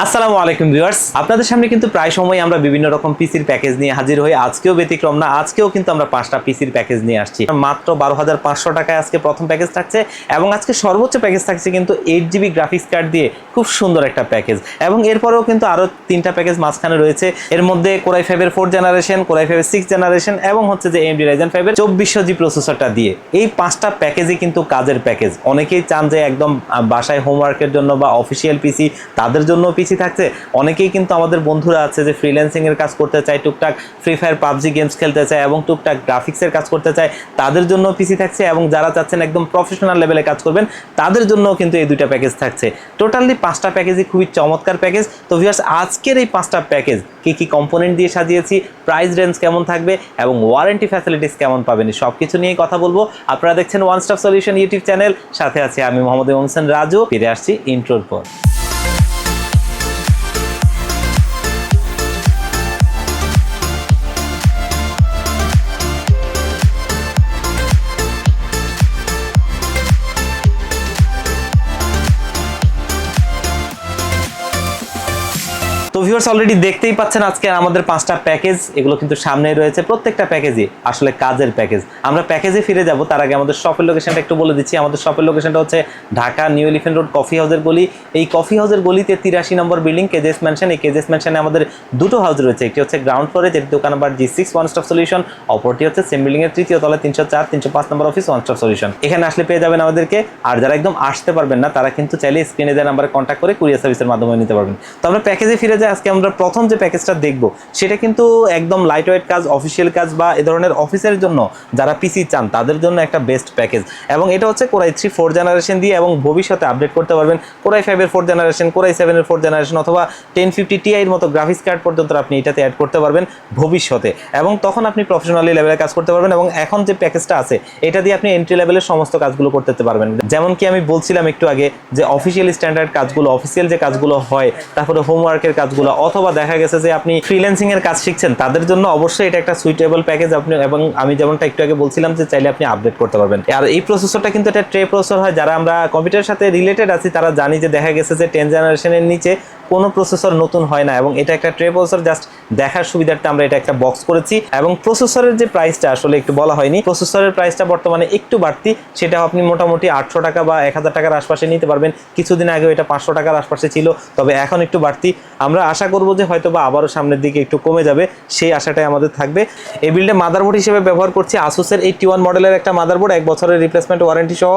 আসসালামু আলাইকুম ভিউয়ার্স, আপনাদের সামনে কিন্তু প্রায় সময় আমরা বিভিন্ন রকম পিসির প্যাকেজ নিয়ে হাজির হই। আজকেও ব্যতিক্রম না, আজকেও কিন্তু আমরা 5টা পিসির প্যাকেজ নিয়ে আসছি। মাত্র 12,500 টাকায় আজকে প্রথম প্যাকেজ থাকছে এবং আজকে সর্বোচ্চ প্যাকেজ থাকছে কিন্তু 8GB গ্রাফিক্স কার্ড দিয়ে খুব সুন্দর একটা প্যাকেজ। এবং এরপরেও কিন্তু আরো 3টা প্যাকেজ মাঝখানে রয়েছে। এর মধ্যে কোরাই 5 এর 4th জেনারেশন, কোরাই 5 এর 6th জেনারেশন এবং হচ্ছে যে AMD Ryzen 5 এর 2400G প্রসেসরটা দিয়ে এই 5টা প্যাকেজই কিন্তু কাজের প্যাকেজ। অনেকেই চান যে একদম বাসায় হোমওয়ার্কের জন্য বা অফিসিয়াল পিসি, তাদের জন্য পিসি থাকছে। অনেকেই কিন্তু আমাদের বন্ধুরা আছে যে ফ্রিল্যান্সিং এর কাজ করতে চায়, টুকটাক ফ্রি ফায়ার পাবজি গেমস খেলতে চায় এবং টুকটাক গ্রাফিক্সের কাজ করতে চায়, তাদের জন্য পিসি থাকছে। এবং যারা চাচ্ছেন একদম প্রফেশনাল লেভেলে কাজ করবেন, তাদের জন্য কিন্তু এই দুইটা প্যাকেজ থাকছে। টোটালি 5টা প্যাকেজই খুবই চমৎকার প্যাকেজ। তো ভিউয়ার্স, আজকের এই 5টা প্যাকেজ কি কি কম্পোনেন্ট দিয়ে সাজিয়েছি, প্রাইস রেঞ্জ কেমন থাকবে এবং ওয়ারেন্টি ফ্যাসিলিটিস কেমন পাবেন, সব কিছু নিয়ে কথা বলবো। আপনারা দেখছেন one stop solution YouTube channel, সাথে আছি আমি মোহাম্মদ হোসেন রাজু। ফিরে আসছি ইন্ট্রোর পর। তো ভিউয়ার্স, অলরেডি দেখতেই পাচ্ছেন আজকে আমাদের 5টা প্যাকেজ, এগুলো কিন্তু সামনেই রয়েছে। প্রত্যেকটা প্যাকেজই আসলে কাজের প্যাকেজ। আমরা প্যাকেজে ফিরে যাব, তার আগে আমাদের শপের লোকেশনটা একটু বলে দিচ্ছি। আমাদের শপের লোকেশনটা হচ্ছে Dhaka new elephant road coffee হাউসের গলি। এই কফি হাউসের গলিতে 83 নম্বর বিল্ডিং কেজেস ম্যানশন। এই কেজেস ম্যানশনে আমাদের দুটো হাউস রয়েছে, একটি হচ্ছে গ্রাউন্ড ফ্লোরে, যেটি দোকান number G6 one stop solution, অপরটি হচ্ছে সেম বিল্ডিং এর 3য় তলায় 304 305 নম্বর অফিস ওয়ান স্টপ সলিউশন। এখানে আসলে পেয়ে যাবেন আমাদেরকে। আর যারা একদম আসতে পারবেন না, তারা কিন্তু চাইলে স্ক্রিনে দেওয়া নাম্বারে কন্ট্যাক্ট করে কুরিয়ার সার্ভিসের মাধ্যমে নিতে পারবেন। তো আমরা প্যাকেজে ফিরে যাই। আজকে আমরা প্রথম যে প্যাকেজটা দেখবো সেটা কিন্তু একদম লাইট ওয়েট কাজ, অফিসিয়াল কাজ বা এ ধরনের অফিসের জন্য যারা পিসি চান তাদের জন্য একটা বেস্ট প্যাকেজ। এবং এটা হচ্ছে কোরাই 3 4th জেনারেশন দিয়ে, এবং ভবিষ্যতে আপডেট করতে পারবেন কোরাই 5 এর 4th জেনারেশন, কোরাই 7 এর 4th জেনারেশন অথবা 1050 Ti এর মতো গ্রাফিক্স কার্ড পর্যন্ত আপনি এটাতে অ্যাড করতে পারবেন ভবিষ্যতে। এবং তখন আপনি প্রফেশনালি লেভেলে কাজ করতে পারবেন। এবং এখন যে প্যাকেজটা আছে এটা দিয়ে আপনি এন্ট্রি লেভেলের সমস্ত কাজগুলো করতে পারবেন। যেমন কি আমি বলছিলাম একটু আগে যে অফিসিয়াল স্ট্যান্ডার্ড কাজগুলো, অফিসিয়াল যে কাজগুলো হয়, তারপরে হোমওয়ার্কের কাজগুলো, অথবা দেখা গেছে যে আপনি ফ্রিল্যান্সিং এর কাজ শিখছেন, তাদের জন্য অবশ্যই এটা একটা সুইটেবল প্যাকেজ। আপনি এবং আমি যেমনটা একটু আগে বলছিলাম যে চাইলে আপনি আপডেট করতে পারবেন। আর এই প্রসেসরটা কিন্তু এটা ট্রে প্রসেসর হয়। যারা আমরা কম্পিউটারের সাথে রিলেটেড আছি তারা জানি যে দেখা গেছে যে 10th জেনারেশনের নিচে কোনো প্রসেসর নতুন হয় না, এবং এটা একটা ট্রে প্রসেসর। জাস্ট দেখার সুবিধার্থে আমরা এটা একটা বক্স করেছি। এবং প্রসেসরের যে প্রাইসটা আসলে একটু বলা হয়নি, প্রসেসরের প্রাইসটা বর্তমানে একটু বাড়তি। সেটা আপনি মোটামুটি 800 টাকা বা 1000 টাকার আশপাশে নিতে পারবেন। কিছুদিন আগেও এটা 500 টাকার আশপাশে ছিল, তবে এখন একটু বাড়তি। আমরা আশা করব যে হয়তো বা আবারও সামনের দিকে একটু কমে যাবে, সেই আশাটাই আমাদের থাকবে। এই বিল্ডে মাদারবোর্ড হিসেবে ব্যবহার করছি আসুসের 81 মডেলের একটা মাদারবোর্ড, 1 বছরের রিপ্লেসমেন্ট ওয়ারেন্টি সহ।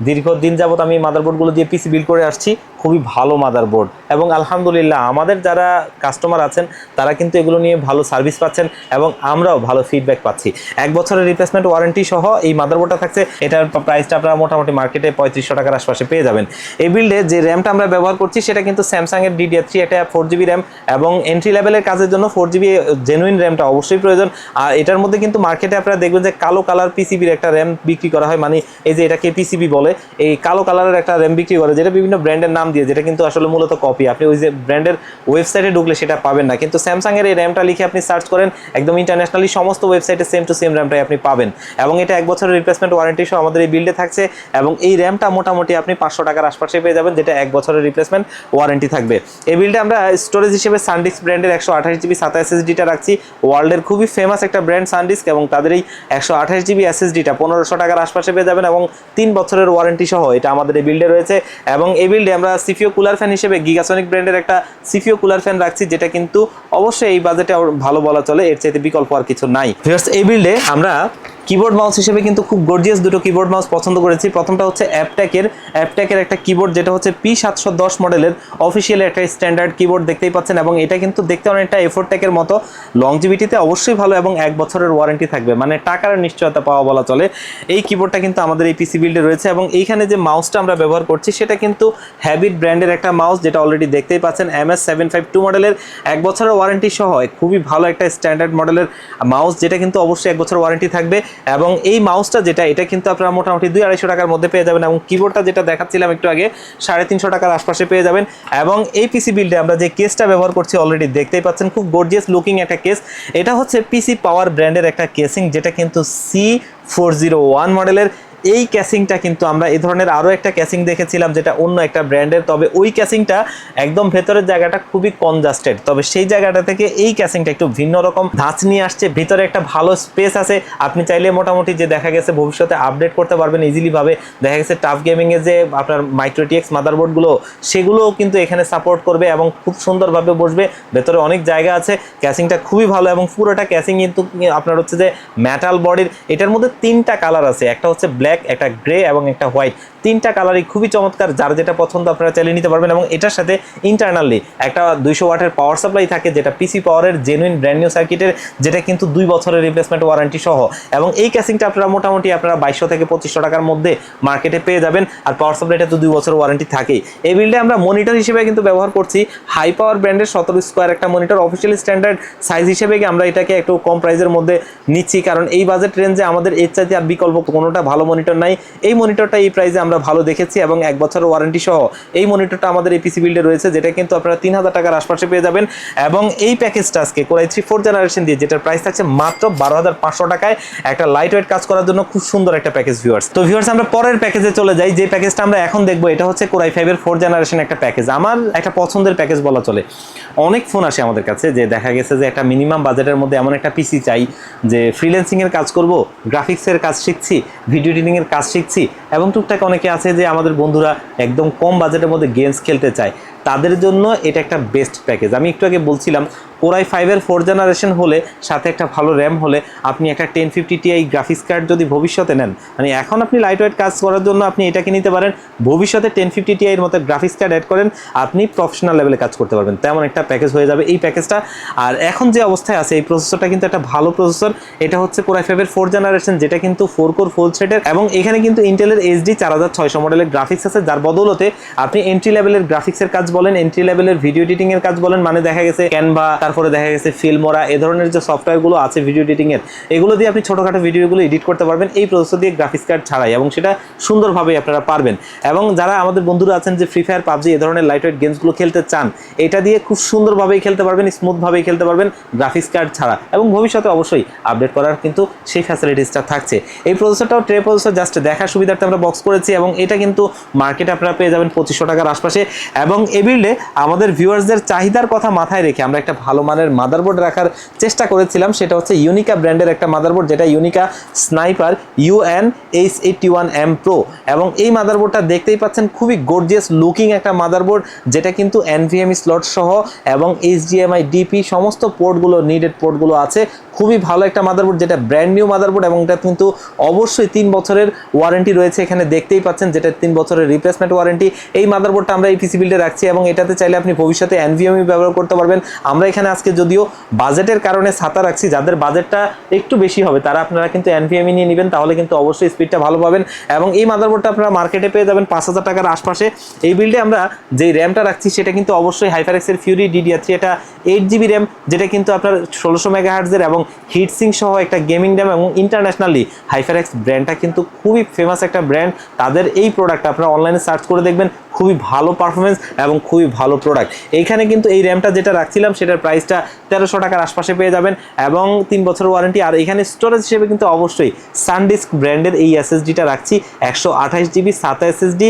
দীর্ঘদিন যাবত আমি মাদারবোর্ডগুলো দিয়ে পিসি বিল্ড করে আসছি। খুবই ভালো মাদারবোর্ড, এবং আলহামদুলিল্লাহ আমাদের যারা কাস্টমার আছেন তারা কিন্তু এগুলো নিয়ে ভালো সার্ভিস পাচ্ছেন এবং আমরাও ভালো ফিডব্যাক পাচ্ছি। 1 বছরের রিপ্লেসমেন্ট ওয়ারেন্টি সহ এই মাদারবোর্ডটা থাকছে। এটার প্রাইসটা আপনারা মোটামুটি মার্কেটে 3500 টাকার আশপাশে পেয়ে যাবেন। এই বিল্ডে যে র্যামটা আমরা ব্যবহার করছি সেটা কিন্তু স্যামসাং এর DDR3, এটা 4GB র্যাম, এবং এন্ট্রি লেভেলের কাজের জন্য 4GB জেনুইন র্যামটা অবশ্যই প্রয়োজন। আর এটার মধ্যে কিন্তু মার্কেটে আপনারা দেখবেন যে কালো কালার পিসিবির একটা র্যাম বিক্রি করা হয়, মানে এই যে এটাকে পিসিবি বলে, এই কালো কালারের একটা র্যাম বিক্রি করে, যেটা বিভিন্ন ব্র্যান্ডের নাম দিয়ে, যেটা কিন্তু আসলে মূলত কপি। আপনি ওই যে ব্র্যান্ডের ওয়েবসাইটে ঢুকলে সেটা পাবেন না, কিন্তু স্যামসাং এর এই র্যামটা লিখে আপনি সার্চ করেন, একদম ইন্টারন্যাশনালি সমস্ত ওয়েবসাইটে সেম টু সেম র্যামটাই আপনি পাবেন। এবং এটা 1 বছরের রিপ্লেসমেন্ট ওয়ারেন্টি সহ আমাদের এই বিল্ডে থাকছে। এবং এই র্যামটা মোটামুটি আপনি 500 টাকার আশপাশে পেয়ে যাবেন, যেটা 1 বছরের রিপ্লেসমেন্ট ওয়ারেন্টি থাকবে। এই বিল্ডে আমরা স্টোরেজ হিসেবে সানডিস্ক ব্র্যান্ডের 128GB SATA SSD-টা রাখছি। ওয়ার্ল্ডের খুবই ফেমাস একটা ব্র্যান্ড সানডিস্ক, এবং তাদের এই 128GB SSD-টা 1500 টাকার আশপাশে পেয়ে যাবেন, এবং 3 বছরের ওয়ারেন্টি সহ এটা আমাদের এই বিল্ডে রয়েছে। এবং এই বিল্ডে আমরা সিপিও কুলার ফ্যান হিসেবে গিগাসনিক ব্র্যান্ডের একটা সিপিও কুলার ফ্যান রাখছি, যেটা কিন্তু অবশ্যই এই বাজেটে ভালো বলা চলে, এর চাইতে বিকল্প আর কিছু নাই। এই বিল্ডে আমরা কিবোর্ড মাউস হিসেবে কিন্তু খুব গর্জিয়াস দুটো কিবোর্ড মাউস পছন্দ করেছি। প্রথমটা হচ্ছে অ্যাপটেকের একটা কিবোর্ড, যেটা হচ্ছে P710 মডেলের অফিসিয়াল একটা স্ট্যান্ডার্ড কিবোর্ড দেখতেই পাচ্ছেন। এবং এটা কিন্তু দেখতে অনেকটা A4-টেকের মতো, লংজিভিটিতে অবশ্যই ভালো, এবং 1 বছরের ওয়ারেন্টি থাকবে, মানে টাকার নিশ্চয়তা পাওয়া বলা চলে। এই কিবোর্ডটা কিন্তু আমাদের এই পিসি বিল্ডে রয়েছে। এবং এইখানে যে মাউসটা আমরা ব্যবহার করছি সেটা কিন্তু হ্যাবিট ব্র্যান্ডের একটা মাউস, যেটা অলরেডি দেখতেই পাচ্ছেন MS752 মডেলের 1 বছরের ওয়ারেন্টি সহ খুবই ভালো একটা স্ট্যান্ডার্ড মডেলের মাউস, যেটা কিন্তু অবশ্যই 1 বছর ওয়ারেন্টি থাকবে। এবং এই মাউসটা যেটা, এটা কিন্তু আপনারা মোটামুটি 200-250 টাকার মধ্যে পেয়ে যাবেন। এবং কিবোর্ডটা যেটা দেখাচ্ছিলাম একটু আগে 350 টাকার আশপাশে পেয়ে যাবেন। এবং এই পিসি বিল্ডে আমরা যে কেসটা ব্যবহার করছি অলরেডি দেখতেই পাচ্ছেন, খুব গর্জিয়াস লুকিং একটা কেস। এটা হচ্ছে পিসি পাওয়ার ব্র্যান্ডের একটা কেসিং, যেটা কিন্তু C401 মডেলের। এই ক্যাসিংটা কিন্তু আমরা এই ধরনের আরও একটা ক্যাসিং দেখেছিলাম যেটা অন্য একটা ব্র্যান্ডের, তবে ওই ক্যাসিংটা একদম ভেতরের জায়গাটা খুবই কনজাস্টেড, তবে সেই জায়গাটা থেকে এই ক্যাসিংটা একটু ভিন্ন রকম ধাঁচ নিয়ে আসছে। ভিতরে একটা ভালো স্পেস আছে, আপনি চাইলে মোটামুটি যে দেখা গেছে ভবিষ্যতে আপডেট করতে পারবেন ইজিলি ভাবে। দেখা গেছে টাফ গেমিংয়ে যে আপনার মাইক্রো টিএক্স মাদারবোর্ডগুলো সেগুলোও কিন্তু এখানে সাপোর্ট করবে এবং খুব সুন্দরভাবে বসবে। ভেতরে অনেক জায়গা আছে, ক্যাসিংটা খুবই ভালো এবং পুরোটা ক্যাসিং কিন্তু আপনার হচ্ছে যে মেটাল বডির। এটার মধ্যে 3টা কালার আছে, একটা হচ্ছে ব্ল্যাক, একটা গ্রে এবং একটা হোয়াইট। 3টা কালারই খুবই চমৎকার, যার যেটা পছন্দ আপনারা চালিয়ে নিতে পারবেন। এবং এটার সাথে ইন্টারনালি একটা 200 ওয়াটের পাওয়ার সাপ্লাই থাকে, যেটা পিসি পাওয়ারের জেনুইন ব্র্যান্ড নিউ সার্কিটের, যেটা কিন্তু 2 বছরের রিপ্লেসমেন্ট ওয়ারেন্টি সহ। এবং এই ক্যাসিংটা আপনারা মোটামুটি আপনারা 2200 থেকে 2500 টাকার মধ্যে মার্কেটে পেয়ে যাবেন। আর পাওয়ার সাপ্লাইটা তো 2 বছর ওয়ারেন্টি থাকেই। এই বিল্ডে আমরা মনিটর হিসেবে কিন্তু ব্যবহার করছি হাই পাওয়ার ব্র্যান্ডের 17 স্কোয়ার একটা মনিটর। অফিসিয়াল স্ট্যান্ডার্ড সাইজ হিসেবে আমরা এটাকে একটু কম প্রাইসের মধ্যে নিচ্ছি, কারণ এই বাজেট রেঞ্জে আমাদের এর চাইতে আর বিকল্প কোনোটা ভালো মনিটর নাই। এই মনিটরটা এই প্রাইসে আমরা ভালো দেখেছি এবং 1 বছরের ওয়ারেন্টি সহ এই মনিটরটা আমাদের এই পিসি বিল্ডে রয়েছে, যেটা কিন্তু আপনারা 3000 টাকার আশপাশে পেয়ে যাবেন। এবং এই প্যাকেজটা আজকে Core i3 4th জেনারেশন দিয়ে, যেটার প্রাইস থাকছে মাত্র 12500 টাকায়, একটা লাইট ওয়েট কাজ করার জন্য খুব সুন্দর একটা প্যাকেজ ভিউয়ার্স। তো ভিউয়ার্স আমরা পরের প্যাকেজে চলে যাই। যে প্যাকেজটা আমরা এখন দেখবো এটা হচ্ছে Core i5 এর 4th জেনারেশন একটা প্যাকেজ। আমার একটা পছন্দের প্যাকেজ বলা চলে। অনেক ফোন আসে আমাদের কাছে যে দেখা গেছে যে একটা মিনিমাম বাজেটের মধ্যে এমন একটা পিসি চাই যে ফ্রিল্যান্সিং এর কাজ করব, গ্রাফিক্সের কাজ শিখছি, ভিডিও এডিটিং এর কাজ শিখছি, এবং টুকটাক অনেকে আছে যে আমাদের বন্ধুরা একদম কম বাজেটের মধ্যে গেমস খেলতে চায়, তাদের জন্য এটা একটা বেস্ট প্যাকেজ। আমি একটু আগে বলছিলাম Core i5 এর 4th জেনারেশন হলে সাথে একটা ভালো র্যাম হলে আপনি একটা 1050 Ti গ্রাফিক্স কার্ড যদি ভবিষ্যতে নেন, মানে এখন আপনি লাইট ওয়েট কাজ করার জন্য আপনি এটাকে নিতে পারেন, ভবিষ্যতে 1050 Ti এর মতো গ্রাফিক্স কার্ড অ্যাড করেন, আপনি প্রফেশনাল লেভেলে কাজ করতে পারবেন, তেমন একটা প্যাকেজ হয়ে যাবে এই প্যাকেজটা। আর এখন যে অবস্থায় আছে এই প্রসেসরটা কিন্তু একটা ভালো প্রসেসর। এটা হচ্ছে Core i5 এর 4th জেনারেশন, যেটা কিন্তু 4 কোর ফুল থ্রেডের, এবং এখানে কিন্তু ইন্টেলের HD 4600 মডেলের গ্রাফিক্স আছে, যার বদৌলতে আপনি এন্ট্রি লেভেলের গ্রাফিক্সের কাজ বলেন, এন্ট্রি লেভেলের ভিডিও এডিটিং এর কাজ বলেন, মানে দেখা গেছে ক্যানভা, তারপরে দেখা গেছে ফিল্মোরা, এ ধরনের যে সফটওয়্যারগুলো আছে ভিডিও এডিটিং এর, এগুলো দিয়ে আপনি ছোটখাটো ভিডিওগুলো এডিট করতে পারবেন এই প্রসেসর দিয়ে গ্রাফিক্স কার্ড ছাড়াই, এবং সেটা সুন্দরভাবে আপনারা পারবেন। এবং যারা আমাদের বন্ধুরা আছেন যে ফ্রি ফায়ার, পাবজি এ ধরনের লাইট ওয়েট গেমসগুলো খেলতে চান, এটা দিয়ে খুব সুন্দরভাবেই খেলতে পারবেন, স্মুথভাবেই খেলতে পারবেন গ্রাফিক্স কার্ড ছাড়া, এবং ভবিষ্যতে অবশ্যই আপডেট করার কিন্তু সেই ফ্যাসিলিটিসটা থাকছে। এই প্রসেসরটাও ট্রে প্রসেসর, জাস্ট দেখার সুবিধার্থে আমরা বক্স করেছি, এবং এটা কিন্তু মার্কেটে আপনারা পেয়ে যাবেন 2500 টাকার আশপাশে। এবং এই বিল্ডে আমাদের ভিউয়ার্সদের চাহিদার কথা মাথায় রেখে আমরা একটা ভালো মানের মাদারবোর্ড রাখার চেষ্টা করেছিলাম, সেটা হচ্ছে ইউনিকা ব্র্যান্ডের একটা মাদারবোর্ড, যেটা ইউনিকা স্নাইপার UNH81M Pro। এবং এই মাদারবোর্ডটা দেখতেই পাচ্ছেন খুবই গর্জিয়াস লুকিং একটা মাদারবোর্ড, যেটা কিন্তু NVMe স্লট সহ এবং HDMI DP সমস্ত পোর্টগুলো, নিডেড পোর্টগুলো আছে। খুবই ভালো একটা মাদারবোর্ড, যেটা ব্র্যান্ড নিউ মাদারবোর্ড, এবং এটা কিন্তু অবশ্যই 3 বছরের ওয়ারেন্টি রয়েছে এখানে, দেখতেই পাচ্ছেন, যেটা 3 বছরের রিপ্লেসমেন্ট ওয়ারেন্টি। এই মাদারবোর্ডটা আমরা এই পিসি বিল্ডে রাখছি, এবং এটাতে চাইলে আপনি ভবিষ্যতে NVMe ব্যবহার করতে পারবেন। আমরা এখানে আজকে যদিও বাজেটের কারণে ছাতা রাখছি, যাদের বাজেটটা একটু বেশি হবে তারা আপনারা কিন্তু NVMe নিয়ে নেবেন, তাহলে কিন্তু অবশ্যই স্পিডটা ভালো পাবেন। এবং এই মাদারবোর্ডটা আপনারা মার্কেটে পেয়ে যাবেন 5000 টাকার আশপাশে। এই বিল্ডে আমরা যেই র্যামটা রাখছি সেটা কিন্তু অবশ্যই HyperX এর Fury DDR3, এটা 8GB র্যাম, যেটা কিন্তু আপনার 1600 মেগাহার্টজের এবং হিটসিং সহ একটা গেমিং র্যাম। এবং ইন্টারন্যাশনালি HyperX ব্র্যান্ডটা কিন্তু খুবই ফেমাস একটা ব্র্যান্ড, তাদের এই প্রোডাক্টটা আপনারা অনলাইনে সার্চ করে দেখবেন, খুবই ভালো পারফরমেন্স এবং খুবই ভালো প্রোডাক্ট। এইখানে কিন্তু এই র্যামটা যেটা রাখছিলাম সেটার প্রাইসটা 1300 টাকার আশপাশে পেয়ে যাবেন, এবং 3 বছরের ওয়ারেন্টি। আর এখানে স্টোরেজ হিসেবে কিন্তু অবশ্যই সানডিস্ক ব্র্যান্ডের এই SSDটা রাখছি, 128GB SATA SSD,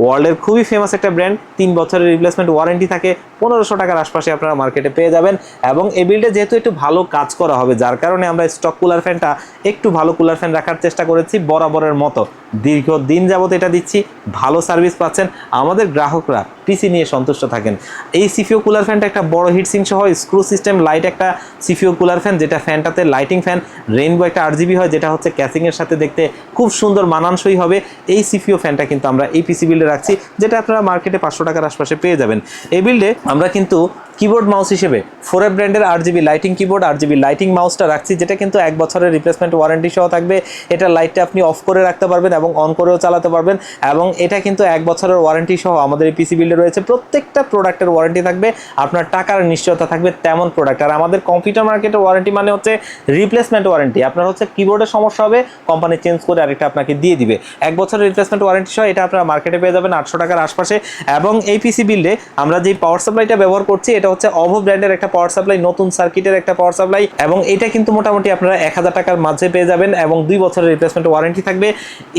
ওয়ার্ল্ডের খুবই ফেমাস একটা ব্র্যান্ড, 3 বছরের রিপ্লেসমেন্ট ওয়ারেন্টি থাকে, 1500 টাকার আশপাশে আপনারা মার্কেটে পেয়ে যাবেন। এবং এই বিল্ডে যেহেতু একটু ভালো কাজ করা হবে, যার কারণে আমরা স্টক কুলার ফ্যানটা একটু ভালো কুলার ফ্যান রাখার চেষ্টা করেছি বরাবরের মতো। দীর্ঘদিন যাবত এটা দিচ্ছি, ভালো সার্ভিস পাচ্ছেন, আমাদের গ্রাহকরা পিসি নিয়ে সন্তুষ্ট থাকেন। এই সিপিইউ কুলার ফ্যানটা একটা বড় হিটসিং সহ স্ক্রু সিস্টেম লাইট একটা সিপিইউ কুলার ফ্যান, যেটা ফ্যানটাতে লাইটিং ফ্যান, রেইনবো একটা RGB হয়, যেটা হচ্ছে ক্যাসিংয়ের সাথে দেখতে খুব সুন্দর মানানসই হবে। এই সিপিইউ ফ্যানটা কিন্তু আমরা এই পিসি বিল্ডে রাখছি, যেটা আপনারা মার্কেটে 500 টাকার আশপাশে পেয়ে যাবেন। এই বিল্ডে আমরা কিন্তু কিবোর্ড মাউস হিসেবে ফোরেভ ব্র্যান্ডের RGB lighting keyboard, RGB lighting মাউসটা রাখছি, যেটা কিন্তু 1 বছরের রিপ্লেসমেন্ট ওয়ারেন্টি সহ থাকবে। এটা লাইটটা আপনি অফ করে রাখতে পারবেন এবং অন করেও চালাতে পারবেন, এবং এটা কিন্তু 1 বছরের ওয়ারেন্টি সহ আমাদের এই পিসি বিল্ডে রয়েছে। প্রত্যেকটা প্রোডাক্টের ওয়ারেন্টি থাকবে, আপনার টাকার নিশ্চয়তা থাকবে তেমন প্রোডাক্ট। আর আমাদের কম্পিউটার মার্কেটের ওয়ারেন্টি মানে হচ্ছে রিপ্লেসমেন্ট ওয়ারেন্টি। আপনার হচ্ছে কিবোর্ডের সমস্যা হবে, কোম্পানি চেঞ্জ করে আরেকটা আপনাকে দিয়ে দিবে। 1 বছরের রিপ্লেসমেন্ট ওয়ারেন্টি সহ এটা আপনারা মার্কেটে পেয়ে যাবেন 800 টাকার আশপাশে। এবং এই পিসি বিল্ডে আমরা যে পাওয়ার সাপ্লাইটা ব্যবহার করছি এটা এটা হচ্ছে অভো ব্র্যান্ডের একটা পাওয়ার সাপ্লাই, নতুন সার্কিটের একটা পাওয়ার সাপ্লাই, এবং এটা কিন্তু মোটামুটি আপনারা 1000 টাকার মাঝে পেয়ে যাবেন এবং 2 বছরের রিপ্লেসমেন্ট ওয়ারেন্টি থাকবে।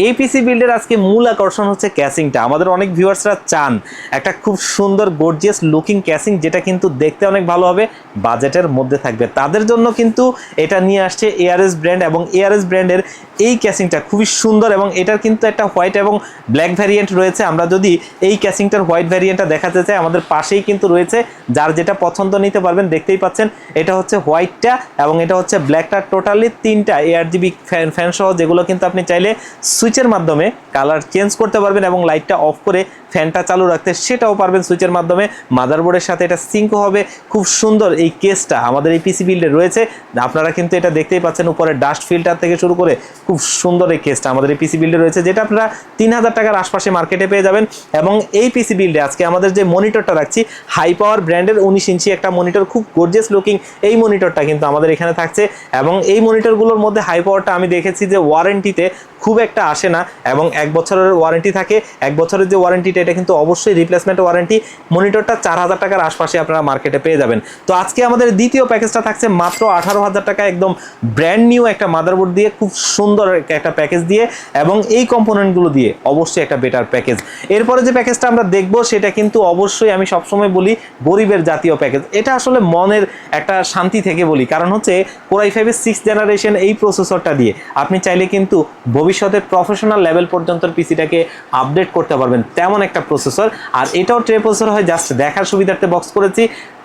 এই পিসি বিল্ডের আজকে মূল আকর্ষণ হচ্ছে ক্যাসিংটা। আমাদের অনেক ভিউয়ার্সরা চান একটা খুব সুন্দর গর্জিয়াস লুকিং ক্যাসিং, যেটা কিন্তু দেখতে অনেক ভালো হবে, বাজেটের মধ্যে থাকবে। তাদের জন্য কিন্তু এটা নিয়ে আসছে এআরএস ব্র্যান্ড, এবং এআরএস ব্র্যান্ডের এই ক্যাসিংটা খুবই সুন্দর, এবং এটার কিন্তু একটা হোয়াইট এবং ব্ল্যাক ভ্যারিয়েন্ট রয়েছে। আমরা যদি এই ক্যাসিংটার হোয়াইট ভ্যারিয়েন্টটা দেখাতে চাই, আমাদের পাশেই কিন্তু রয়েছে, যার যেটা পছন্দ নিতে পারবেন। দেখতেই পাচ্ছেন এটা হচ্ছে হোয়াইটটা এবং এটা হচ্ছে ব্ল্যাকটা, টোটালি 3টা ARGB ফ্যান সহ, যেগুলো কিন্তু আপনি চাইলে সুইচের মাধ্যমে কালার চেঞ্জ করতে পারবেন এবং লাইটটা অফ করে ফ্যানটা চালু রাখতে সেটাও পারবেন সুইচের মাধ্যমে। মাদারবোর্ডের সাথে এটা সিঙ্কও হবে। খুব সুন্দর এই কেসটা আমাদের এই পিসি বিল্ডে রয়েছে। আপনারা কিন্তু এটা দেখতেই পাচ্ছেন, উপরে ডাস্ট ফিল্টার থেকে শুরু করে খুব সুন্দর এই কেসটা আমাদের এই পিসি বিল্ডে রয়েছে, যেটা আপনারা 3000 টাকার আশপাশে মার্কেটে পেয়ে যাবেন। এবং এই পিসি বিল্ডে আজকে আমাদের যে মনিটরটা রাখছি, হাই পাওয়ার ব্র্যান্ডের 19 ইঞ্চি একটা মনিটর, খুব গর্জিয়াস লুকিং এই মনিটরটা কিন্তু আমাদের এখানে থাকছে। এবং এই মনিটরগুলোর মধ্যে হাই পাওয়ারটা আমি দেখেছি যে ওয়ারেন্টিতে খুব একটা আসে না, এবং 1 বছরের ওয়ারেন্টি থাকে। 1 বছরের যে ওয়ারেন্টিটা, এটা কিন্তু অবশ্যই রিপ্লেসমেন্ট ওয়ারেন্টি। মনিটরটা 4000 টাকার আশপাশে আপনারা মার্কেটে পেয়ে যাবেন। তো আজকে আমাদের দ্বিতীয় প্যাকেজটা থাকছে মাত্র 18000 টাকা, একদম ব্র্যান্ড নিউ একটা মাদারবোর্ড দিয়ে, খুব সুন্দর একটা প্যাকেজ দিয়ে, এবং এই কম্পোনেন্টগুলো দিয়ে অবশ্যই একটা বেটার প্যাকেজ। এরপরে যে প্যাকেজটা আমরা দেখবো, সেটা কিন্তু অবশ্যই আমি সবসময় বলি গরিবের জাতীয় প্যাকেজ। এটা আসলে মনের একটা শান্তি থেকে বলি, কারণ হচ্ছে Core i5-এর 6th জেনারেশন এই প্রসেসরটা দিয়ে আপনি চাইলে কিন্তু ভবিষ্যতে প্রফেশনাল লেভেল পর্যন্ত পিসিটাকে আপডেট করতে পারবেন, তেমন একটা প্রসেসর। আর এটাও ট্রে প্রসেসর হয়, জাস্ট দেখার সুবিধার্থে বক্স করেছি।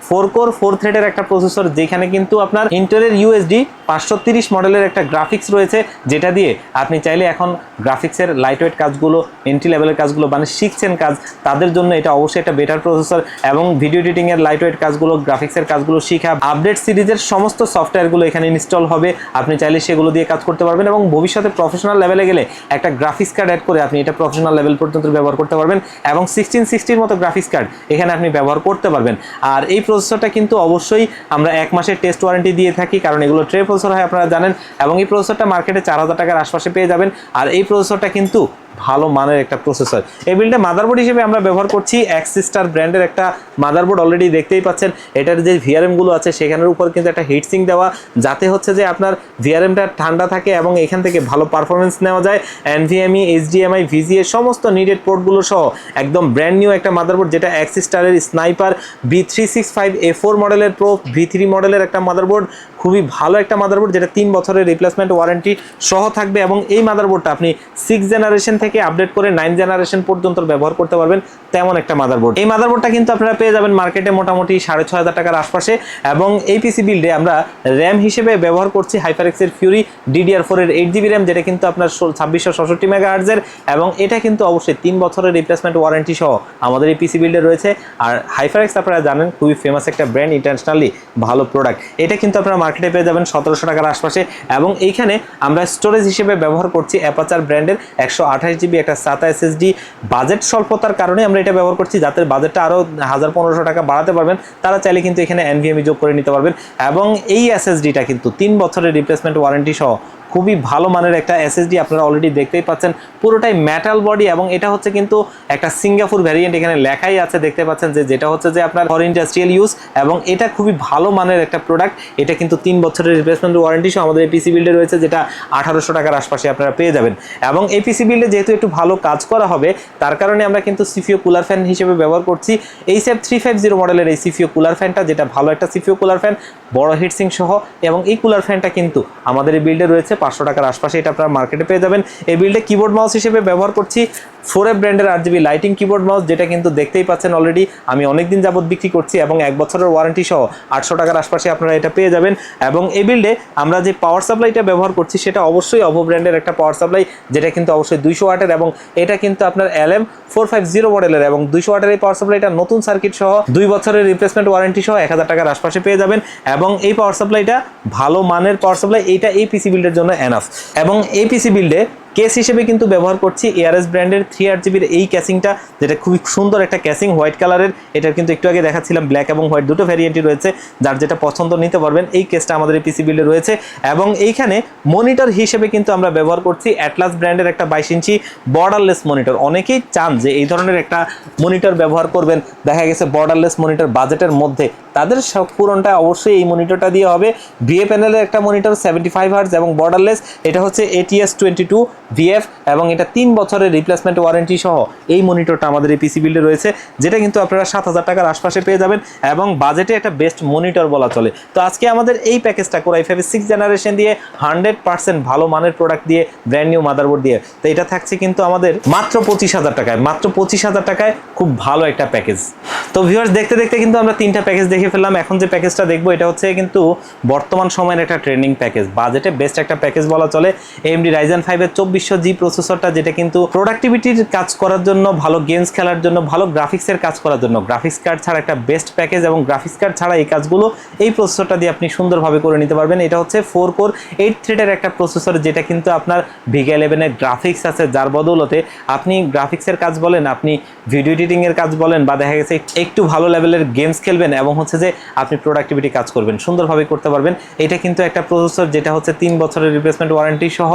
4 কোর 4 থ্রেডের একটা প্রসেসর, যেখানে কিন্তু আপনার ইন্টেলের USD 530 মডেলের একটা গ্রাফিক্স রয়েছে, যেটা দিয়ে আপনি চাইলে এখন গ্রাফিক্সের লাইটওয়েট কাজগুলো, এন্ট্রি লেভেলের কাজগুলো, মানে শিখছেন কাজ, তাদের জন্য এটা অবশ্যই একটা বেটার প্রসেসর। এবং ভিডিও এডিটিং এর লাইটওয়েট কাজগুলো, গ্রাফিক্সের কাজগুলো শিখা, আপডেট সিরিজের সমস্ত সফটওয়্যারগুলো এখানে ইনস্টল হবে, আপনি চাইলে সেগুলো দিয়ে কাজ করতে পারবেন। এবং ভবিষ্যতে প্রফেশনাল লেভেলে গেলে একটা গ্রাফিক্স কার্ড অ্যাড করে আপনি এটা প্রফেশনাল লেভেল পর্যন্ত ব্যবহার করতে পারবেন, এবং 1660-র মতো গ্রাফিক্স কার্ড এখানে আপনি ব্যবহার করতে পারবেন। আর এই প্রসেসরটা কিন্তু অবশ্যই আমরা 1 মাসের টেস্ট ওয়ারেন্টি দিয়ে থাকি, কারণ এগুলো ট্রে প্রসেসর হয়, আপনারা জানেন। এবং এই প্রসেসরটা মার্কেটে 4000 টাকার আশপাশে পেয়ে যাবেন। আর এই প্রসেসরটা কিন্তু ভালো মানের একটা প্রসেসর। এই বিল্ডে মাদারবোর্ড হিসেবে আমরা ব্যবহার করছি এক্সিস্টার ব্র্যান্ডের একটা মাদারবোর্ড। অলরেডি দেখতেই পাচ্ছেন এটার যে ভিআরএম গুলো আছে, সেখানের উপর কিন্তু একটা হিটসিঙ্ক দেওয়া, যাতে হচ্ছে যে আপনার ভিআরএমটা ঠান্ডা থাকে এবং এখান থেকে ভালো পারফরমেন্স নেওয়া যায়। NVMe, HDMI, VGA সমস্ত নিডেড পোর্টগুলো সহ একদম ব্র্যান্ড নিউ একটা মাদারবোর্ড, যেটা এক্সিস্টারের স্নাইপার B365A4 মডেলের প্রো V3 মডেলের একটা মাদারবোর্ড। খুবই ভালো একটা মাদারবোর্ড, যেটা 3 বছরের রিপ্লেসমেন্ট ওয়ারেন্টি সহ থাকবে। এবং এই মাদারবোর্ডটা আপনি 6 জেনারেশন থেকে আপডেট করে 9 জেনারেশন পর্যন্ত ব্যবহার করতে পারবেন, তেমন একটা মাদারবোর্ড। এই মাদারবোর্ডটা কিন্তু আপনারা পেয়ে যাবেন মার্কেটে মোটামুটি 6500 টাকার আশপাশে। এবং এই পিসি বিল্ডে আমরা র্যাম হিসেবে ব্যবহার করছি হাইপারএক্সের ফিউরি DDR4 এর 8GB র্যাম, যেটা কিন্তু আপনার 2666 মেগাহার্টজের, এবং এটা কিন্তু অবশ্যই 3 বছরের রিপ্লেসমেন্ট ওয়ারেন্টি সহ আমাদের এই পিসি বিল্ডে রয়েছে। আর হাইপারএক্স আপনারা জানেন খুবই ফেমাস একটা ব্র্যান্ড, ইন্টারন্যাশনালি ভালো প্রোডাক্ট। এটা কিন্তু আপনারা মার্কেটে পেয়ে যাবেন 1700 টাকার আশপাশে। এবং এইখানে আমরা স্টোরেজ হিসেবে ব্যবহার করছি অ্যাপাচার ব্র্যান্ডের 128GB একটা SATA SSD। বাজেট স্বল্পতার কারণে আমরা এটা ব্যবহার করছি, যাতে বাজেটটা আরও 1000-1500 টাকা বাড়াতে পারবেন তারা চাইলে কিন্তু এখানে NVMe যোগ করে নিতে পারবেন। এবং এই SSDটা কিন্তু 3 বছরের রিপ্লেসমেন্ট ওয়ারেন্টি সহ খুবই ভালো মানের একটা SSD। আপনারা অলরেডি দেখতেই পাচ্ছেন পুরোটাই মেটাল বডি, এবং এটা হচ্ছে কিন্তু একটা সিঙ্গাপুর ভ্যারিয়েন্ট, এখানে লেখাই আছে দেখতে পাচ্ছেন যে যেটা হচ্ছে যে আপনার ফর ইন্ডাস্ট্রিয়াল ইউজ, এবং এটা খুবই ভালো মানের একটা প্রোডাক্ট। এটা কিন্তু 3 বছরের রিপ্লেসমেন্ট ওয়ারেন্টি সহ আমাদের এই পিসি বিল্ডে রয়েছে, যেটা 1800 টাকার আশপাশে আপনারা পেয়ে যাবেন। এবং এই পিসি বিল্ডে যেহেতু একটু ভালো কাজ করা হবে, তার কারণে আমরা কিন্তু সিপিইউ কুলার ফ্যান হিসেবে ব্যবহার করছি HF350 মডেলের এই সিপিইউ কুলার ফ্যানটা, যেটা ভালো একটা সিপিইউ কুলার ফ্যান, বড় হিটসিং সহ। এবং এই কুলার ফ্যানটা কিন্তু আমাদের এই বিল্ডে রয়েছে 500 টাকার আশপাশে, এটা আপনারা মার্কেটে পেয়ে যাবেন। এই বিল্ডে কিবোর্ড মাউস হিসেবে ব্যবহার করছি 4F ব্র্যান্ডের RGB লাইটিং কিবোর্ড মাউস, যেটা কিন্তু দেখতেই পাচ্ছেন অলরেডি আমি অনেকদিন যাবত বিক্রি করছি, এবং 1 বছরের ওয়ারেন্টি সহ 800 টাকার আশপাশে আপনারা এটা পেয়ে যাবেন। এবং এই বিল্ডে আমরা যে পাওয়ার সাপ্লাইটা ব্যবহার করছি, সেটা অবশ্যই অভো ব্র্যান্ডের একটা পাওয়ার সাপ্লাই, যেটা কিন্তু অবশ্যই 200 ওয়াটের, এবং এটা কিন্তু আপনার LM450 মডেলের, এবং 200 ওয়াটের এই পাওয়ার সাপ্লাইটা নতুন সার্কিট সহ 2 বছরের রিপ্লেসমেন্ট ওয়ারেন্টি সহ 1000 টাকার আশপাশে পেয়ে যাবেন। এবং এই পাওয়ার সাপ্লাইটা ভালো মানের পাওয়ার সাপ্লাই, এইটা এই পিসি বিল্ডের জন্য এনাফ। এবং এই পিসি বিল্ডে কেস হিসেবে কিন্তু ব্যবহার করছি এআরএস ব্র্যান্ডের 3/8GB এই ক্যাসিংটা, যেটা খুবই সুন্দর একটা ক্যাসিং, হোয়াইট কালারের। এটার কিন্তু একটু আগে দেখাচ্ছিলাম ব্ল্যাক এবং হোয়াইট দুটো ভ্যারিয়েন্টই রয়েছে, যার যেটা পছন্দ নিতে পারবেন। এই কেসটা আমাদের এই পিসি বিল্ডে রয়েছে। এবং এইখানে মনিটর হিসেবে কিন্তু আমরা ব্যবহার করছি অ্যাটলাস ব্র্যান্ডের একটা 22 ইঞ্চি বর্ডারলেস মনিটর। অনেকেই চান যে এই ধরনের একটা মনিটর ব্যবহার করবেন, দেখা গেছে বর্ডারলেস মনিটর বাজেটের মধ্যে, তাদের সব পূরণটা অবশ্যই এই মনিটরটা দিয়ে হবে। ভিএ প্যানেলের একটা মনিটর 75 হার্টজ এবং বর্ডারলেস, এটা হচ্ছে ATS 22 VF এবং এটা 3 বছরের রিপ্লেসমেন্ট ওয়ারেন্টি সহ এই মনিটরটা আমাদের এই পিসি বিল্ডে রয়েছে, যেটা কিন্তু আপনারা 7000 টাকার আশপাশে পেয়ে যাবেন এবং বাজেটে একটা বেস্ট মনিটর বলা চলে। তো আজকে আমাদের এই প্যাকেজটা Core i5 6th জেনারেশন দিয়ে 100% ভালো মানের প্রোডাক্ট দিয়ে, ব্র্যান্ড নিউ মাদারবোর্ড দিয়ে, তো এটা থাকছে কিন্তু আমাদের মাত্র 25000 টাকায়। মাত্র 25000 টাকায় খুব ভালো একটা প্যাকেজ। তো ভিউয়ার্স, দেখতে দেখতে কিন্তু আমরা 3টা প্যাকেজ দেখে ফেললাম। এখন যে প্যাকেজটা দেখবো এটা হচ্ছে কিন্তু বর্তমান সময়ের একটা ট্রেন্ডিং প্যাকেজ, বাজেটে বেস্ট একটা প্যাকেজ বলা চলে। AMD Ryzen 5 এর 2400G প্রসেসরটা, যেটা কিন্তু প্রোডাক্টিভিটির কাজ করার জন্য, ভালো গেমস খেলার জন্য, ভালো গ্রাফিক্সের কাজ করার জন্য, গ্রাফিক্স কার্ড ছাড়া একটা বেস্ট প্যাকেজ। এবং গ্রাফিক্স কার্ড ছাড়া এই কাজগুলো এই প্রসেসরটা দিয়ে আপনি সুন্দরভাবে করে নিতে পারবেন। এটা হচ্ছে 4 কোর 8 থ্রেডের একটা প্রসেসর, যেটা কিন্তু আপনার VIGA 11 এর গ্রাফিক্স আছে, যার বদৌলতে আপনি গ্রাফিক্সের কাজ বলেন, আপনি ভিডিও এডিটিং এর কাজ বলেন, বা দেখা গেছে একটু ভালো লেভেলের গেমস খেলবেন এবং হচ্ছে যে আপনি প্রোডাক্টিভিটি কাজ করবেন, সুন্দরভাবে করতে পারবেন। এটা কিন্তু একটা প্রসেসর যেটা হচ্ছে 3 বছরের রিপ্লেসমেন্ট ওয়ারেন্টি সহ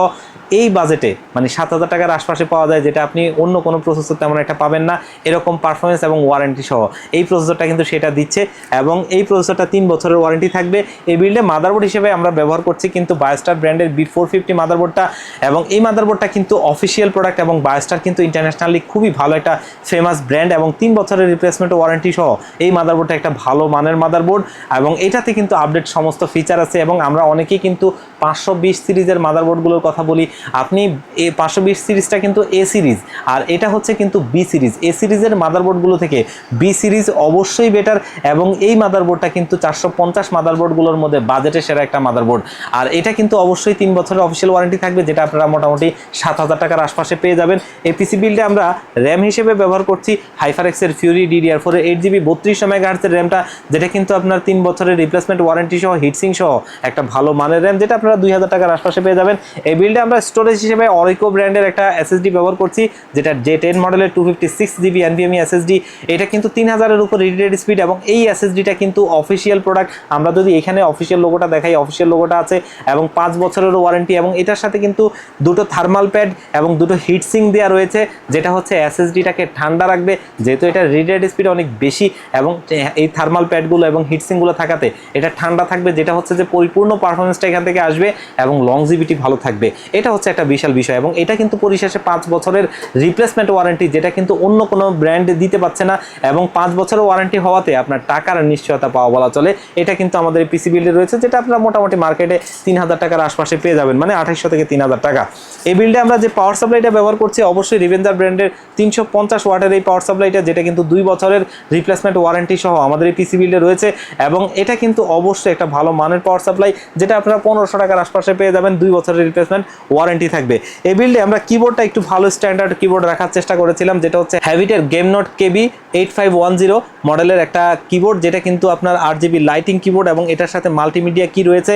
এই বাজেটে, মানে 7000 টাকার আশপাশে পাওয়া যায়, যেটা আপনি অন্য কোনো প্রসেসর তেমন একটা পাবেন না এরকম পারফরমেন্স এবং ওয়ারেন্টি সহ। এই প্রসেসরটা কিন্তু সেটা দিচ্ছে এবং এই প্রসেসরটা 3 বছরের ওয়ারেন্টি থাকবে। এই বিল্ডে মাদারবোর্ড হিসেবে আমরা ব্যবহার করছি কিন্তু বায়োস্টার ব্র্যান্ডের B450 মাদারবোর্ডটা, এবং এই মাদারবোর্ডটা কিন্তু অফিসিয়াল প্রোডাক্ট এবং বায়োস্টার কিন্তু ইন্টারন্যাশনালি খুবই ভালো একটা ফেমাস ব্র্যান্ড, এবং 3 বছরের রিপ্লেসমেন্ট ওয়ারেন্টি সহ এই মাদারবোর্ডটা একটা ভালো মানের মাদারবোর্ড, এবং এটাতে কিন্তু আপডেট সমস্ত ফিচার আছে। এবং আমরা অনেকেই কিন্তু 520 সিরিজের মাদারবোর্ডগুলোর কথা বলি, আপনি এই 520 সিরিজটা কিন্তু A সিরিজ, আর এটা হচ্ছে কিন্তু B সিরিজ। A সিরিজের মাদারবোর্ডগুলো থেকে B সিরিজ অবশ্যই বেটার, এবং এই মাদারবোর্ডটা কিন্তু 450 মাদারবোর্ডগুলোর মধ্যে বাজেটে সেরা একটা মাদারবোর্ড। আর এটা কিন্তু অবশ্যই 3 বছরের অফিসিয়াল ওয়ারেন্টি থাকবে, যেটা আপনারা মোটামুটি 7000 টাকার আশপাশে পেয়ে যাবেন। এই পিসি বিল্ডে আমরা র্যাম হিসেবে ব্যবহার করছি HyperX এর Fury DDR4 এর 8GB 3200 MHz এর র্যামটা, যেটা কিন্তু আপনার 3 বছরের রিপ্লেসমেন্ট ওয়ারেন্টি সহ, হিটসিং সহ একটা ভালো মানের র্যাম, যেটা আপনারা 2000 টাকার আশপাশে পেয়ে যাবেন। এই বিল্ডে আমরা স্টোরেজ হিসেবে Orico ব্র্যান্ডের একটা SSD ব্যবহার করছি, যেটা J10 মডেলের 256GB NVMe SSD। এটা কিন্তু 3000 এর উপর রিড স্পিড, এবং এই SSDটা কিন্তু অফিসিয়াল প্রোডাক্ট। আমরা যদি এখানে অফিসিয়াল লোগোটা দেখাই, অফিসিয়াল লোগোটা আছে এবং 5 বছরের ওয়ারেন্টি, এবং এটার সাথে কিন্তু দুটো থার্মাল প্যাড এবং দুটো হিটসিং দেওয়া রয়েছে, যেটা হচ্ছে SSDটাকে ঠান্ডা রাখবে, যেহেতু এটা রিড স্পিড অনেক বেশি, এবং এই থার্মাল প্যাডগুলো এবং হিটসিংগুলো থাকাতে এটা ঠান্ডা থাকবে, যেটা হচ্ছে যে পরিপূর্ণ পারফরমেন্সটা এখান থেকে আসবে এবং লংজিভিটি ভালো থাকবে। এটা হচ্ছে একটা বিশাল বিষয়, এবং এটা কিন্তু পরিশেষে 5 বছরের রিপ্লেসমেন্ট ওয়ারেন্টি, যেটা কিন্তু অন্য কোনো ব্র্যান্ড দিতে পারছে না, এবং 5 বছরের ওয়ারেন্টি হওয়াতে আপনার টাকার নিশ্চয়তা পাওয়া বলা চলে। এটা কিন্তু আমাদের এই পিসি বিল্ডে রয়েছে, যেটা আপনারা মোটামুটি মার্কেটে 3000 টাকার আশপাশে পেয়ে যাবেন, মানে 2800 থেকে 3000 টাকা। এই বিল্ডে আমরা যে পাওয়ার সাপ্লাইটা ব্যবহার করছি, অবশ্যই রিভেঞ্জার ব্র্যান্ডের 350 ওয়াটের এই পাওয়ার সাপ্লাইটা, যেটা কিন্তু 2 বছরের রিপ্লেসমেন্ট ওয়ারেন্টি সহ আমাদের এই পিসি বিল্ডে রয়েছে, এবং এটা কিন্তু অবশ্যই একটা ভালো মানের পাওয়ার সাপ্লাই, যেটা আপনারা 1500 টাকার আশপাশে পেয়ে যাবেন, 2 বছরের রিপ্লেসমেন্ট ওয়ারেন্টি থাকবে। এই বিল্ডে আমরা কিবোর্ডটা একটু ভালো স্ট্যান্ডার্ড কিবোর্ড রাখার চেষ্টা করেছিলাম, যেটা হচ্ছে হ্যাভিটের গেম নোট KB 8510 মডেলের একটা কিবোর্ড, যেটা কিন্তু আপনার 8GB লাইটিং কিবোর্ড, এবং এটার সাথে মাল্টিমিডিয়া কি রয়েছে,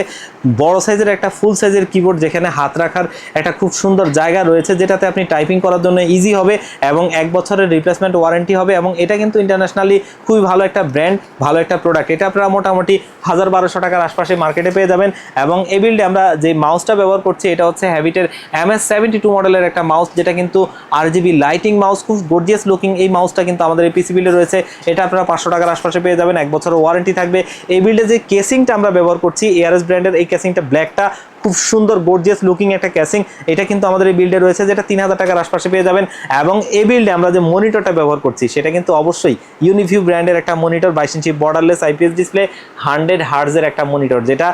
বড় সাইজের একটা ফুল সাইজের কিবোর্ড, যেখানে হাত রাখার একটা খুব সুন্দর জায়গা রয়েছে, যেটাতে আপনি টাইপিং করার জন্য ইজি হবে, এবং 1 বছরের রিপ্লেসমেন্ট ওয়ারেন্টি হবে, এবং এটা কিন্তু ইন্টারন্যাশনালি খুবই ভালো একটা ব্র্যান্ড, ভালো একটা প্রোডাক্ট। এটা আপনারা মোটামুটি 1200 টাকার আশপাশে মার্কেটে পেয়ে যাবেন। এবং এই বিল্ডে আমরা যে মাউসটা ব্যবহার করছি, এটা হচ্ছে হ্যাভিটের MS72 মডেলের একটা মাউস, যেটা কিন্তু RGB লাইটিং মাউস, খুব গর্জিয়াস লুকিং। এই মাউসটা কিন্তু আমাদের এই পিসি বিল্ডে রয়েছে, এটা আপনারা 500 টাকার আশপাশে পেয়ে যাবেন, 1 বছরের ওয়ারেন্টি থাকবে। এই বিল্ডে যে কেসিংটা আমরা ব্যবহার করছি, ARS ব্র্যান্ডের এই কেসিংটা ব্ল্যাকটা, খুব সুন্দর গর্জিয়াস লুকিং একটা ক্যাসিং, এটা কিন্তু আমাদের এই বিল্ডে রয়েছে, যেটা 3000 টাকার আশপাশে পেয়ে যাবেন। এবং এই বিল্ডে আমরা যে মনিটরটা ব্যবহার করছি, সেটা কিন্তু অবশ্যই ইউনিভিউ ব্র্যান্ডের একটা মনিটর, 22 ইঞ্চি বর্ডারলেস IPS ডিসপ্লে, 100 হার্টজের একটা মনিটর, যেটা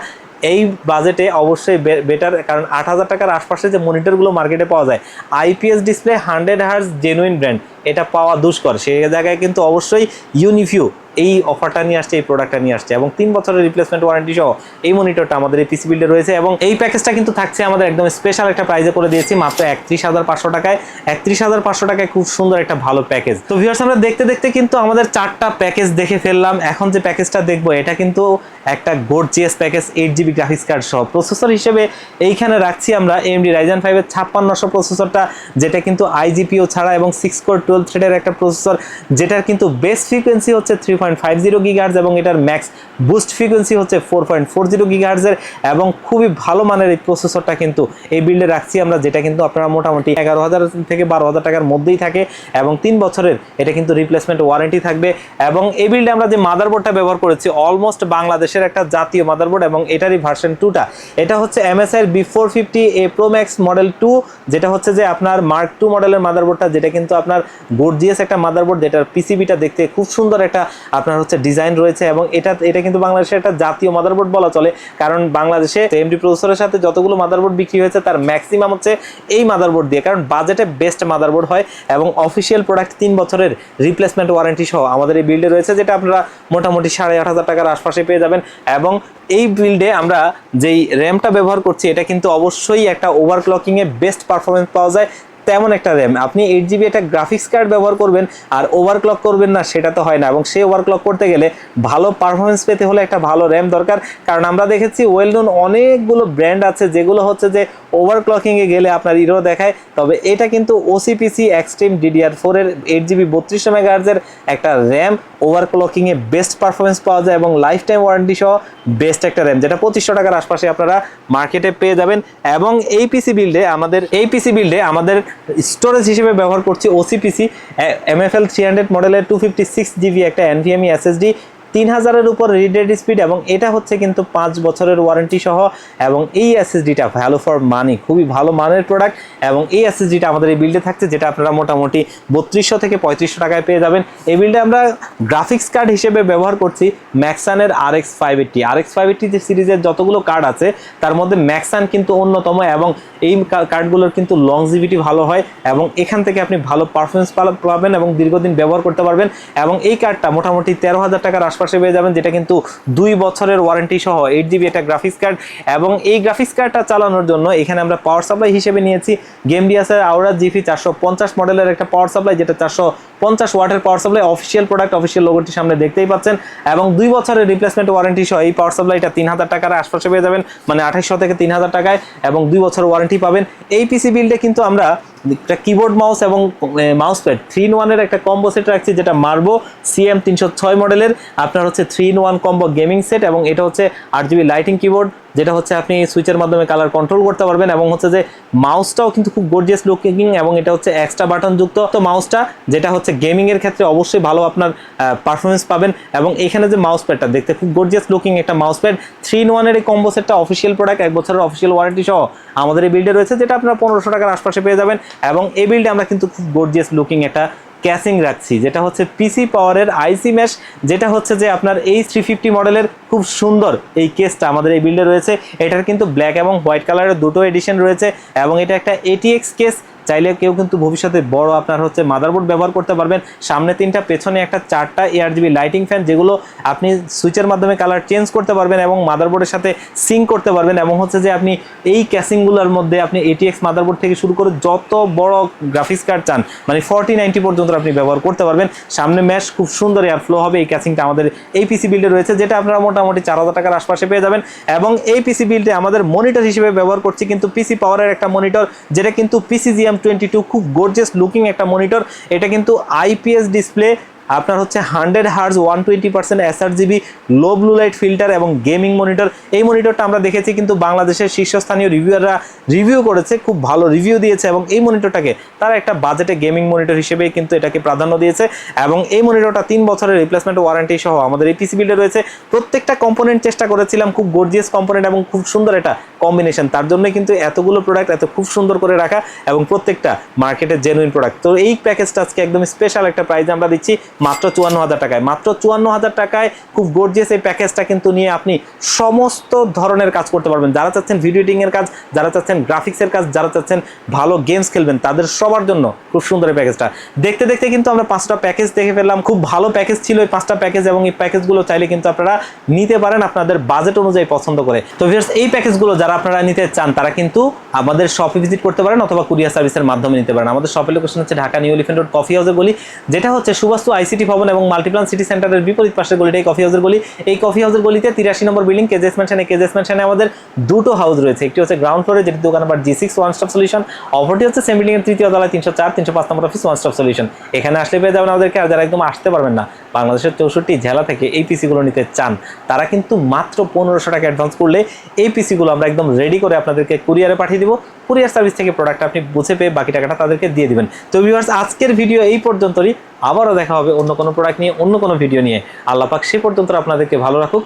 এই বাজেটে অবশ্যই বেটার, কারণ 8000 টাকার আশপাশে যে মনিটরগুলো মার্কেটে পাওয়া যায়, IPS display 100 hertz genuine brand, এটা পাওয়া দুষ্কর, সেই জায়গায় কিন্তু অবশ্যই ইউনিফিউ এই অফারটা নিয়ে আসছে, এই প্রোডাক্টটা নিয়ে আসছে এবং 3 বছরের রিপ্লেসমেন্ট ওয়ারেন্টি সহ এই মনিটরটা আমাদের এই পিসি বিল্ডে রয়েছে। এবং এই প্যাকেজটা কিন্তু থাকছে আমাদের একদম স্পেশাল একটা প্রাইজে করে দিয়েছি মাত্র 31,500 টাকায়। 31,500 টাকায় খুব সুন্দর একটা ভালো প্যাকেজ। তো ভিউয়ার্স, আমরা দেখতে দেখতে কিন্তু আমাদের 4টা প্যাকেজ দেখে ফেললাম। এখন যে প্যাকেজটা দেখবো এটা কিন্তু একটা gorgeous package, 8GB graphics card সহ। প্রসেসর হিসেবে এইখানে রাখছি আমরা AMD Ryzen 5 এর 5600 প্রসেসরটা, যেটা কিন্তু IGPU ছাড়া এবং 6 কোর 12 থ্রেডের একটা প্রসেসর, যেটার কিন্তু বেস ফ্রিকোয়েন্সি হচ্ছে 3.50 GHz এবং এটার ম্যাক্স বুস্ট ফ্রিকোয়েন্সি হচ্ছে 4.40 GHz এর। এবং খুবই ভালো মানের এই প্রসেসরটা কিন্তু এই বিল্ডে রাখছি আমরা, যেটা কিন্তু আপনারা মোটামুটি 11,000 থেকে 12,000 টাকার মধ্যেই থাকে এবং 3 বছরের এটা কিন্তু রিপ্লেসমেন্ট ওয়ারেন্টি থাকবে। এবং এই বিল্ডে আমরা যে মাদারবোর্ডটা ব্যবহার করেছি অলমোস্ট বাংলাদেশের একটা জাতীয় মাদারবোর্ড এবং এটারই ভার্সন 2টা, এটা হচ্ছে MSI এর B450A Pro Max মডেল 2, যেটা হচ্ছে যে আপনার মার্ক 2 মডেলের মাদারবোর্ডটা, যেটা কিন্তু আপনার গর্জিয়াস একটা মাদারবোর্ড, যেটার পিসিবিটা দেখতে খুব সুন্দর একটা আপনার হচ্ছে ডিজাইন রয়েছে। এবং এটা কিন্তু বাংলাদেশের একটা জাতীয় মাদারবোর্ড বলা চলে, কারণ বাংলাদেশে AMD প্রসেসরের সাথে যতগুলো মাদারবোর্ড বিক্রি হয়েছে তার ম্যাক্সিমাম হচ্ছে এই মাদারবোর্ড দিয়ে, কারণ বাজেটে বেস্ট মাদারবোর্ড হয়। এবং অফিসিয়াল প্রোডাক্ট 3 বছরের রিপ্লেসমেন্ট ওয়ারেন্টি সহ আমাদের এই বিল্ডে রয়েছে, যেটা আপনারা মোটামুটি 8,500 টাকার আশপাশে পেয়ে যাবেন। এবং এই বিল্ডে আমরা যেই র্যামটা ব্যবহার করছি এটা কিন্তু অবশ্যই একটা ওভারক্লকিং এ বেস্ট পারফরমেন্স পাওয়া যায় তেমন একটা র্যাম। আপনি 8GB একটা গ্রাফিক্স কার্ড ব্যবহার করবেন আর ওভারক্লক করবেন না, সেটা তো হয় না। এবং সেই ওভারক্লক করতে গেলে ভালো পারফরমেন্স পেতে হলে একটা ভালো র্যাম দরকার, কারণ আমরা দেখেছি ওয়েল নোন অনেকগুলো ব্র্যান্ড আছে যেগুলো হচ্ছে যে ওভারক্লকিংয়ে গেলে আপনার ইরো দেখায়, তবে এটা কিন্তু OCPC এক্সট্রিম DDR4 এর 8GB 3200 MHz এর একটা র্যাম, ওভারক্লকিংয়ে বেস্ট পারফরমেন্স পাওয়া যায় এবং লাইফ টাইম ওয়ারেন্টি সহ বেস্ট একটা র্যাম, যেটা 2500 টাকার আশপাশে আপনারা মার্কেটে পেয়ে যাবেন। এবং এই পিসি বিল্ডে আমাদের স্টোরেজ হিসেবে ব্যবহার করছি OCPC MFL 300 মডেলের 256GB একটা NVMe SSD, 3000-এর উপর রিড রেট স্পিড এবং এটা হচ্ছে কিন্তু 5 বছরের ওয়ারেন্টি সহ। এবং এই এসএসডিটা ভ্যালু ফর মানি, খুবই ভালো মানের প্রোডাক্ট। এবং এই এসএসডিটা আমাদের এই বিল্ডে থাকছে, যেটা আপনারা মোটামুটি 3200 থেকে 3500 টাকায় পেয়ে যাবেন। এই বিল্ডে আমরা গ্রাফিক্স কার্ড হিসেবে ব্যবহার করছি ম্যাক্সানের RX 580 যে সিরিজের যতগুলো কার্ড আছে তার মধ্যে ম্যাক্সান কিন্তু অন্যতম। এবং এই কার্ডগুলোর কিন্তু লংজিভিটি ভালো হয় এবং এখান থেকে আপনি ভালো পারফরমেন্স পাবেন এবং দীর্ঘদিন ব্যবহার করতে পারবেন। এবং এই কার্ডটা মোটামুটি 13,000 টাকার আশপাশে পেয়ে যাবেন, যেটা কিন্তু 2 বছরের ওয়ারেন্টি সহ 8GB একটা গ্রাফিক্স কার্ড। এবং এই গ্রাফিক্স কার্ডটা চালানোর জন্য এখানে আমরা পাওয়ার সাপ্লাই হিসেবে নিয়েছি গেমডিয়াসের আওরা GP 450 মডেলের একটা পাওয়ার সাপ্লাই, যেটা 450 ওয়াটের power supply. Official product, official লোগোটি সামনে দেখতেই পাচ্ছেন। এবং 2 বছরের রিপ্লেসমেন্ট ওয়ারেন্টি সহ এই পাওয়ার সাপ্লাইটা 3,000 টাকার আশপাশে পেয়ে যাবেন, মানে 2800 থেকে 3,000 টাকায় এবং 2 বছর ওয়ারেন্টি পাবেন। এই পিসি বিল্ডে কিন্তু আমরা একটা কিবোর্ড মাউস এবং মাউস প্যাড 3-in-1 এর একটা কম্বো সেট রাখছি, যেটা মার্বো CM 306 মডেলের আপনার হচ্ছে 3-in-1 কম্বো গেমিং সেট। এবং এটা হচ্ছে 8GB লাইটিং কিবোর্ড, যেটা হচ্ছে আপনি সুইচের মাধ্যমে কালার কন্ট্রোল করতে পারবেন। এবং হচ্ছে যে মাউসটাও কিন্তু খুব গর্জিয়াস লুকিং এবং এটা হচ্ছে এক্সট্রা বাটন যুক্ত তো মাউসটা, যেটা হচ্ছে গেমিং এর ক্ষেত্রে অবশ্যই ভালো আপনার পারফরমেন্স পাবেন। এবং এখানে যে মাউস প্যাডটা দেখতে খুব গর্জিয়াস লুকিং একটা মাউস প্যাড, 3-in-1 এর এই কম্বো সেটটা অফিসিয়াল প্রোডাক্ট, 1 বছরের অফিসিয়াল ওয়ারেন্টি সহ আমাদের এই বিল্ডে রয়েছে, যেটা আপনারা 1500 টাকার আশপাশে পেয়ে যাবেন। এবং এই বিল্ডে আমরা কিন্তু খুব গর্জিয়াস লুকিং একটা ক্যাসিং রাখছি, যেটা হচ্ছে পিসি পাওয়ারের আইসি ম্যাশ, যেটা হচ্ছে যে আপনার এই 350 মডেলের খুব সুন্দর এই কেসটা আমাদের এই বিল্ডে রয়েছে। এটার কিন্তু ব্ল্যাক এবং হোয়াইট কালারের দুটো এডিশন রয়েছে এবং এটা একটা ATX কেস। চাইলে কেউ কিন্তু ভবিষ্যতে বড় আপনার হচ্ছে মাদারবোর্ড ব্যবহার করতে পারবেন। সামনে 3টা, পেছনে একটা 4টা ARGB লাইটিং ফ্যান, যেগুলো আপনি সুইচের মাধ্যমে কালার চেঞ্জ করতে পারবেন এবং মাদারবোর্ডের সাথে সিঙ্ক করতে পারবেন। এবং হচ্ছে যে আপনি এই ক্যাসিংগুলোর মধ্যে আপনি ATX মাদারবোর্ড থেকে শুরু করে যত বড় গ্রাফিক্স কার্ড চান, মানে 4090 পর্যন্ত আপনি ব্যবহার করতে পারবেন। সামনে ম্যাশ খুব সুন্দর এয়ার ফ্লো হবে। এই ক্যাসিংটা আমাদের এই পিসি বিল্ডে রয়েছে, যেটা আপনারা মোটামুটি 4000 টাকার আশপাশে পেয়ে যাবেন। এবং এই পিসি বিল্ডে আমাদের মনিটর হিসেবে ব্যবহার করছি কিন্তু পিসি পাওয়ারের একটা মনিটর, যেটা কিন্তু PCGM22, খুব গর্জিয়াস লুকিং একটা মনিটর। এটা কিন্তু IPS ডিসপ্লে, আপনার হচ্ছে 100 Hz 120% sRGB low blue light filter এবং গেমিং মনিটর। এই মনিটরটা আমরা দেখেছি কিন্তু বাংলাদেশের শীর্ষস্থানীয় রিভিউয়াররা রিভিউ করেছে, খুব ভালো রিভিউ দিয়েছে এবং এই মনিটরটাকে তারা একটা বাজেটে গেমিং মনিটর হিসেবে কিন্তু এটাকে প্রাধান্য দিয়েছে। এবং এই মনিটরটা 3 বছরের রিপ্লেসমেন্ট ওয়ারেন্টি সহ আমাদের এই পিসি বিল্ডে রয়েছে। প্রত্যেকটা কম্পোনেন্ট চেষ্টা করেছিলাম খুব গর্জিয়াস কম্পোনেন্ট এবং খুব সুন্দর একটা কম্বিনেশন, তার জন্য কিন্তু এতগুলো প্রোডাক্ট এত খুব সুন্দর করে রাখা এবং প্রত্যেকটা মার্কেটের জেনুইন প্রোডাক্ট। তো এই প্যাকেজটা আজকে একদম স্পেশাল একটা প্রাইস আমরা দিচ্ছি মাত্র 54,000 টাকায়। মাত্র 54,000 টাকায় খুব গর্জিয়াস এই প্যাকেজটা কিন্তু নিয়ে আপনি সমস্ত ধরনের কাজ করতে পারবেন। যারা চাচ্ছেন ভিডিও এডিটিং এর কাজ, যারা চাচ্ছেন গ্রাফিক্সের কাজ, যারা চাচ্ছেন ভালো গেমস খেলবেন, তাদের সবার জন্য খুব সুন্দর এই প্যাকেজটা। দেখতে দেখতে কিন্তু আমরা 5টা প্যাকেজ দেখে ফেললাম। খুব ভালো প্যাকেজ ছিল এই 5টা প্যাকেজ, এবং এই প্যাকেজগুলো চাইলে কিন্তু আপনারা নিতে পারেন আপনাদের বাজেট অনুযায়ী পছন্দ করে। তো ভিউয়ার্স, এই প্যাকেজগুলো যারা আপনারা নিতে চান তারা কিন্তু আমাদের শপে ভিজিট করতে পারেন অথবা কুরিয়ার সার্ভিসের মাধ্যমে নিতে পারেন। আমাদের শপের লোকেশন হচ্ছে Dhaka new elephant road coffee হাউসের গলি, যেটা হচ্ছে সুবাস্তু আইসিটি ভবন এবং মাল্টিপ্লান সিটি সেন্টারের বিপরীত পাশের গলিটাই কফি হাউসের গলি। এই কফি হাউসের গলিতে 83 নম্বর বিল্ডিং কেজেস ম্যানশনে আমাদের দুটো হাউস রয়েছে। একটি হচ্ছে গ্রাউন্ড ফ্লোরে, যেটি দোকান number G6 one stop solution, অপরটি হচ্ছে সেম বিল্ডিং এর তৃতীয় তলায় 304 305 নম্বর অফিস ওয়ান স্টপ সলিউশন। এখানে আসলে পেয়ে যাবেন আমাদেরকে। আর যারা একদম আসতে পারবেন না, বাংলাদেশের 64 জেলা থেকে এই পিসিগুলো নিতে চান, তারা কিন্তু মাত্র 1500 টাকা অ্যাডভান্স করলে এই পিসিগুলো আমরা একদম রেডি করে আপনাদেরকে কুরিয়ারে পাঠিয়ে দিব। কুরিয়ার সার্ভিস থেকে প্রোডাক্ট আপনি বুঝে পেয়ে বাকি টাকাটা তাদেরকে দিয়ে দিবেন। তো ভিউয়ার্স, আজকের ভিডিও এই পর্যন্তই। আবারও দেখা হবে অন্য কোনো প্রোডাক্ট নিয়ে, অন্য কোনো ভিডিও নিয়ে। আল্লাহ পাক সে পর্যন্ত আপনাদেরকে ভালো রাখুক।